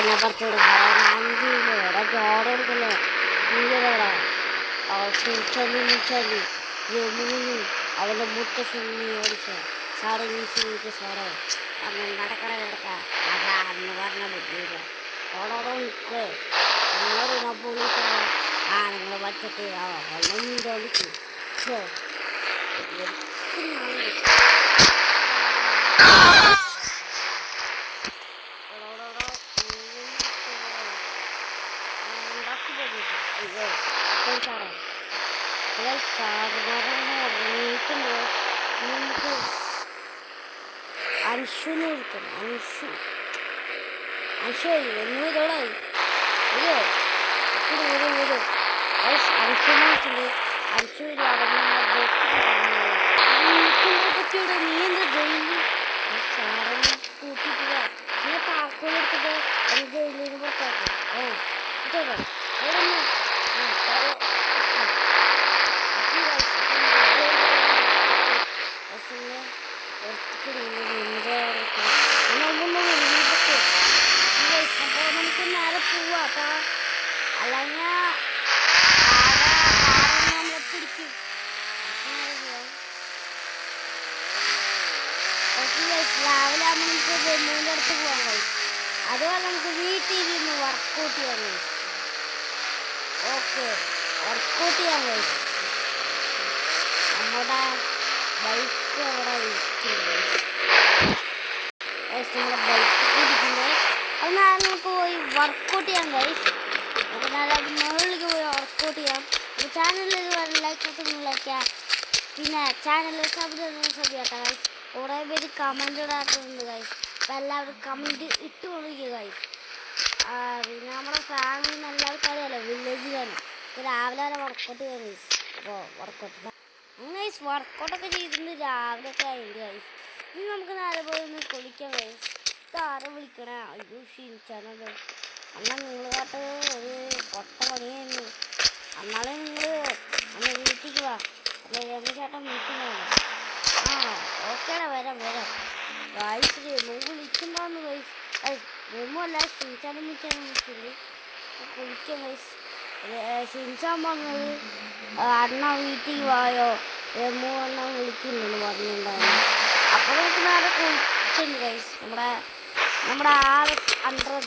ഞാൻ പറിച്ചോടും ഇവിടെ ജോടെ എടുക്കല്ലേ നീടാ ചൊല്ലി യമുനി അവൻ്റെ മുത്തശ്ശി ഓടിച്ച സാറേ നീച്ച് സാറേ അങ്ങനെ നടക്കട കിടക്കാം അതാ അന്ന് പറഞ്ഞ ബുദ്ധിയില്ല ഓടോടെ നിൽക്ക് നിങ്ങളോട് പോലീസാണ് നിങ്ങൾ വച്ചിട്ട് വെള്ളം തോന്നിച്ചു നമുക്ക് അൻഷുവിനെ വിളിക്കണം അൻഷു എന്ന് ഇതോളായി അയ്യോ വീട് അൻഷുവിനെ അൻഷു കുട്ടിയുടെ നീ എന്താ ജയിലിൽ സാറിനെ കൂട്ടിക്കുക നീ താക്കോലെടുത്തിട്ട് എനിക്ക് ജയിലിന് പുറത്താക്കും ഇതോടെ നമുക്ക് നേരെ പോവാ അല്ലെങ്കിൽ നമ്മളെ പിടിക്കും രാവിലെ ആകുമ്പോൾ നമുക്ക് ജമ്മുവിൻ്റെ അടുത്ത് പോകാൻ കഴിയും അതുപോലെ നമുക്ക് വീട്ടിൽ ഇരുന്ന് വർക്കൗട്ട് ചെയ്യാൻ കഴിയും ഓക്കെ വർക്കൗട്ട് ചെയ്യാൻ കഴിയും നമ്മുടെ ബൈക്ക് അവിടെ നമ്മുടെ ബൈക്ക് ഇരിക്കുന്നത് അത് നാളെ പോയി വർക്കൗട്ട് ചെയ്യാൻ കഴിയും നമുക്ക് നാളെ മുകളിലേക്ക് പോയി വർക്കൗട്ട് ചെയ്യാം ചാനലിൽ ഇതുവരെ ലൈക്ക് പിന്നെ ചാനലിൽ സബ് ചെയ്യാത്ത കഴിയും കുറേ പേര് കമൻറ്റ് ഇടാറുണ്ട് ഗൈസ് അപ്പോൾ എല്ലാവരും കമൻറ്റ് ഇട്ടുകൊണ്ടിരിക്കുക ഗൈസ് പിന്നെ നമ്മുടെ ഫാമിലിയിൽ നിന്ന് എല്ലാവർക്കും അറിയാമല്ലോ വില്ലേജിലാണ് രാവിലെ വരെ വർക്കൗട്ട് ചെയ്യാൻ ഗൈസ് അപ്പോൾ വർക്കൗട്ട് അങ്ങനെ ഗൈസ് വർക്കൗട്ടൊക്കെ ചെയ്തിട്ടുണ്ട് രാവിലെ ഒക്കെ ആയിട്ട് ഗൈസ് ഇനി നമുക്ക് നേരെ പോയി ഒന്ന് കുളിക്കാം ഗൈസ് ഇതാരെ വിളിക്കണേ അയ്യോ ക്ഷീണിച്ചാണല്ലോ എന്നാൽ നിങ്ങൾ കാട്ടത് ഒരു കൊട്ട പണിയായിരുന്നു എന്നാളെ നിങ്ങൾ ഒന്ന് വീട്ടിലേക്ക് വാ അല്ലെ ചേട്ടൻ വിളിക്കുന്നുണ്ടോ ഓക്കേടാ വരാം ഗൈസ് റെമോ വിളിച്ചിട്ടുണ്ടാവുന്നു ഗൈസ് റെമോ അല്ല ഷിൻചാനും വിളിച്ചിട്ടുണ്ട് വിളിക്കാം ഗൈസ് ഷിൻചാൻ പറഞ്ഞത് അണ്ണ വീട്ടിൽ വായോ റെമോ അണ്ണ വിളിക്കുന്നുണ്ടെന്ന് പറഞ്ഞിട്ടുണ്ടായിരുന്നു അപ്പോൾ നമുക്ക് നേരെ കുളിച്ചിട്ടുണ്ട് ഗൈസ് നമ്മുടെ RS100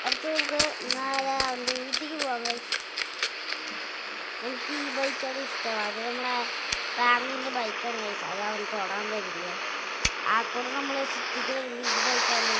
അടുത്ത് നമുക്ക് നേരെ അവൻ്റെ വീട്ടിലേക്ക് പോകാം ഗൈസ് എനിക്ക് ഈ ബൈക്കാണ് ഇഷ്ടമാണ് അത് നമ്മുടെ ഫാമിലിൻ്റെ ബൈക്കാണ് ഗൈസ് അത് അവൻ തൊടാൻ പറ്റില്ല ആ കൂടെ നമ്മൾ സിറ്റിക്ക് ഈ ബൈക്കാണ്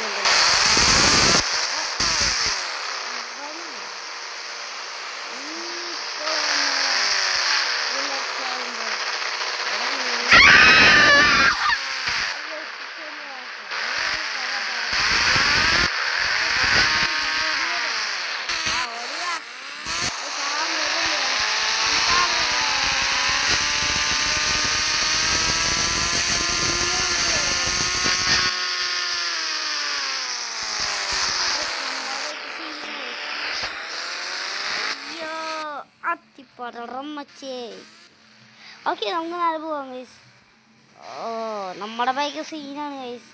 മച്ചേ ഓക്കെ നമുക്ക് നാളെ പോവാം ഗൈസ് നമ്മുടെ ബൈക്ക് സീനാണ് ഗൈസ്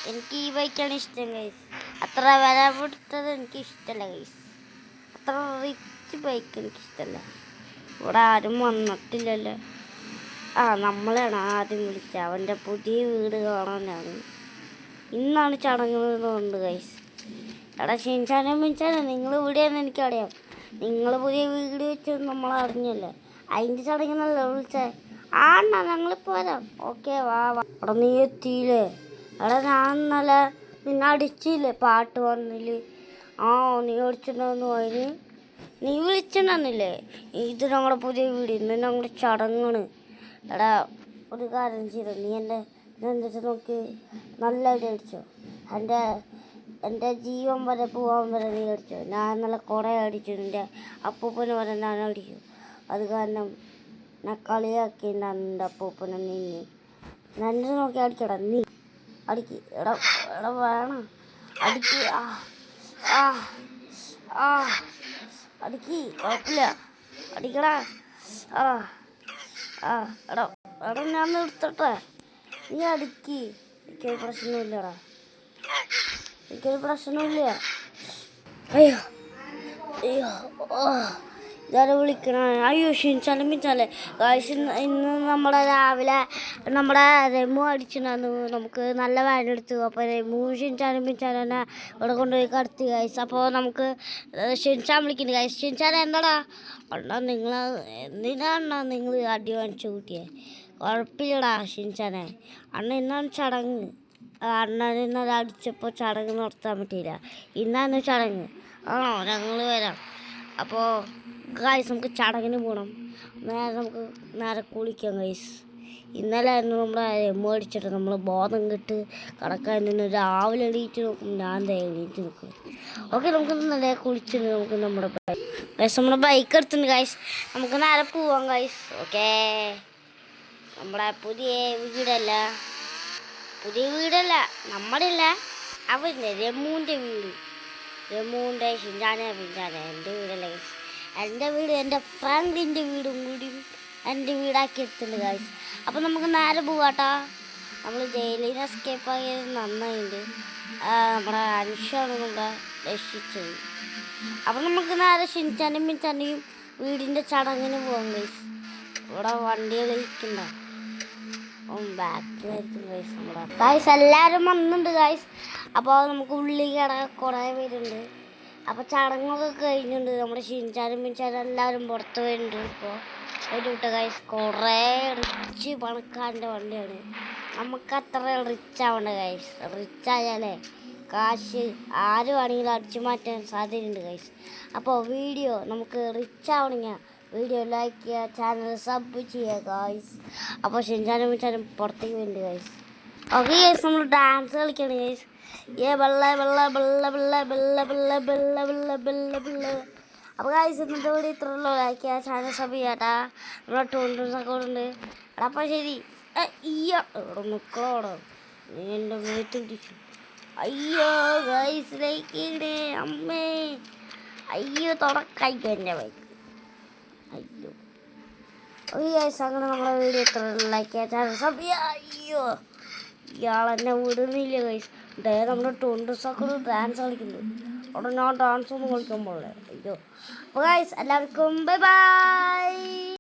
എനിക്ക് ഈ ബൈക്കാണ് ഇഷ്ടം ഗൈസ് അത്ര വില കൊടുത്തത് എനിക്ക് ഇഷ്ടമല്ല ഗൈസ് അത്ര റിച്ച് ബൈക്ക് എനിക്കിഷ്ടമല്ല ഇവിടെ ആരും വന്നിട്ടില്ലല്ലോ നമ്മളാണ് ആദ്യം വിളിച്ചത് അവൻ്റെ പുതിയ വീട് കാണാനാണ് ഇന്നാണ് ചടങ്ങുകളുണ്ട് ഗൈസ് എടാ ഷിൻചാനും മിൻചാനും നിങ്ങൾ ഇവിടെയാണെന്ന് എനിക്കറിയാം നിങ്ങൾ പുതിയ വീട് വെച്ചത് നമ്മൾ അറിഞ്ഞല്ലേ അതിൻ്റെ ചടങ്ങിനല്ലേ വിളിച്ചേ അണ്ണാ ഞങ്ങളിപ്പോൾ വരാം ഓക്കെ വാ അവിടെ നീ എത്തിയില്ലേ എടാ ഞാൻ ഇന്നലെ നിന്നെ അടിച്ചില്ലേ പാട്ട് വന്നില് നീ അടിച്ചിട്ടുണ്ടായിരുന്നു അതിന് നീ വിളിച്ചിട്ടുണ്ടെന്നില്ലേ ഇത് ഞങ്ങളുടെ പുതിയ വീട് ഇന്ന് ഞങ്ങളുടെ ചടങ്ങാണ് എടാ ഒരു കാര്യം ചെയ്തോ നീ എന്താ വെച്ചാൽ നോക്കി നല്ല ഐഡിയ അടിച്ചോ എൻ്റെ ജീവൻ വരെ പോകാൻ വരെ നീ അടിച്ചു ഞാൻ നല്ല കുറേ അടിച്ചു എൻ്റെ അപ്പൂപ്പനെ വരെ ഞാൻ അടിച്ചു അത് കാരണം ഞാൻ കളിയാക്കിയിട്ടുണ്ട് എൻ്റെ അപ്പൂപ്പനെ നിന്ന് നന്നെ നോക്കി അടിക്കടാ നീ അടിക്ക് എടാ വേണം അടിക്ക് അടിക്ക് കുഴപ്പമില്ല അടിക്കടാ എടാ ഞാൻ നിർത്തട്ടെ നീ അടിക്ക് എനിക്ക് പ്രശ്നമില്ലടാ എനിക്കൊരു പ്രശ്നമില്ല. അയ്യോ അയ്യോ ഓ ഇതാരെ വിളിക്കണ? അയ്യോ ഷിൻചാലെ ഗായ്സ്, ഇന്ന് നമ്മുടെ രാവിലെ നമ്മുടെ റെമു അടിച്ചിട്ടുണ്ടായിരുന്നു. നമുക്ക് നല്ല വേദന എടുത്തു. അപ്പോൾ റെമു ഷിൻചാനെ ഇവിടെ കൊണ്ടുപോയി കടത്തി ഗായ്സ്. അപ്പോൾ നമുക്ക് ഷിൻചാൻ വിളിക്കുന്നു ഗായ്സ്. ഷിൻചാൻ എന്താടാ അണ്ണാ, എന്തിനാ നിങ്ങൾ അടി വാങ്ങിച്ചു കൂട്ടിയേ? കുഴപ്പമില്ലടാ ഷിൻചാനെ, അണ്ണ ഇന്നാണ് ചടങ്ങ്. അണ്ണനെ അടിച്ചപ്പോൾ ചടങ്ങ് നടത്താൻ പറ്റിയില്ല. ഇന്നാണ് ചടങ്ങ്. ആണോ? ഞങ്ങൾ വരാം. അപ്പോൾ ഗായ്സ് നമുക്ക് ചടങ്ങിന് പോകണം. നേരെ കുളിക്കാം ഗായ്സ്. ഇന്നലെ ആയിരുന്നു നമ്മുടെ എമ്മ അടിച്ചിട്ട് നമ്മൾ ബോധം കെട്ട് കിടക്കാൻ നിന്ന് രാവിലെ എണീറ്റ് നോക്കും. ഞാൻ എണീറ്റ് നിൽക്കും. ഓക്കെ, നമുക്ക് നല്ല കുളിച്ചിട്ട് നമുക്ക് നമ്മുടെ ബൈക്ക് എടുത്തിട്ടുണ്ട് ഗായ്സ്. നമുക്ക് നേരെ പോവാം ഗായ്സ്. ഓക്കേ, നമ്മുടെ പുതിയ വീടല്ല നമ്മുടെ അല്ല, അവൻ്റെ രമുവിൻ്റെ വീട്. രമുവിൻ്റെ ഷിൻചാനെ എൻ്റെ വീടല്ല ഗൈസ്. എൻ്റെ വീട് എൻ്റെ ഫ്രണ്ടിൻ്റെ വീടും കൂടി എൻ്റെ വീടാക്കി എടുത്തിട്ടുണ്ട് ഗൈസ്. അപ്പോൾ നമുക്ക് നേരെ പോവാട്ടാ. നമ്മൾ ജയിലിൽ നിന്ന് എസ്കേപ്പ് ആയത് നന്നായിട്ടുണ്ട്. നമ്മുടെ അനുഷാണ് നമ്മളെ രക്ഷിച്ചത്. അപ്പോൾ നമുക്ക് നേരെ ഷിൻചാനെയും വീടിൻ്റെ ചടങ്ങിന് പോകാം ഗൈസ്. ഇവിടെ വണ്ടികൾ ഇരിക്കണ്ട, ബാക്കിലായിരിക്കും ഗൈസ്. നമ്മുടെ ഗൈസ് എല്ലാവരും വന്നിട്ടുണ്ട് ഗൈസ്. അപ്പോൾ നമുക്ക് ഉള്ളിൽ കുറേ പേരുണ്ട്. അപ്പോൾ ചടങ്ങൊക്കെ കഴിഞ്ഞിട്ടുണ്ട്. നമ്മുടെ ഷിൻചാനും എല്ലാവരും പുറത്ത് വരുന്നുണ്ട്. ഇപ്പോൾ ഒരു ഗൈസ് കുറേ റിച്ച് പണക്കാരൻ്റെ വണ്ടിയാണ്. നമുക്ക് അത്ര റിച്ച് ആവണ്ട ഗൈസ്. റിച്ച് ആയാലേ കാശ് ആര് വേണമെങ്കിലും അടിച്ചു മാറ്റാൻ സാധ്യതയുണ്ട് ഗൈസ്. അപ്പോൾ വീഡിയോ നമുക്ക് റിച്ച് ആവണമെങ്കിൽ വീഡിയോ ലൈക്ക് ചെയ്യുക, ചാനൽ സബ് ചെയ്യുക ഗൈസ്. അപ്പോൾ ഷിൻചാനും പുറത്തേക്ക് വരുന്നുണ്ട് ഗൈസ്. ഓക്കെ ഗൈസ്, നമ്മൾ ഡാൻസ് കളിക്കണം ഗൈസ്. അപ്പോൾ ഗൈസ് ഇന്നത്തെ വീഡിയോ ഇത്ര ഉള്ളൂ. ലൈക്ക് ചെയ്യുക, ചാനൽ സബ് ചെയ്യാട്ടാ. നമ്മുടെ ടൂണ്ടൊക്കെ ഉണ്ട്. അപ്പോൾ ശരി. ഇവിടെ നിൽക്കണോടോ, നീ എൻ്റെ മേത്ത് പിടിച്ചു. അയ്യോ ഗൈസ് ലൈക്ക് ചെയ്യണേ അമ്മേ. അയ്യോ തുടക്കായിക്കോ എൻ്റെ ബൈക്ക്. അയ്യോ ഓക്കെ ഗൈസ്, അങ്ങനെ നമ്മളെ വീഡിയോ ഇത്ര ലൈക്ക് ചെയ്യുക, ചാനൽ സബ് ചെയ്യുക. അയ്യോ ഇയാളെന്നെ വിടുന്നില്ല ഗൈസ്. നമ്മുടെ ടൂണ്ടൊക്കെ ഡാൻസ് കളിക്കുന്നുണ്ട്. അവിടെ ഞാൻ ഡാൻസ് ഒന്നും കളിക്കാൻ പോകണേ. അയ്യോ. അപ്പോൾ ഗൈസ് എല്ലാവർക്കും ബൈ ബൈ.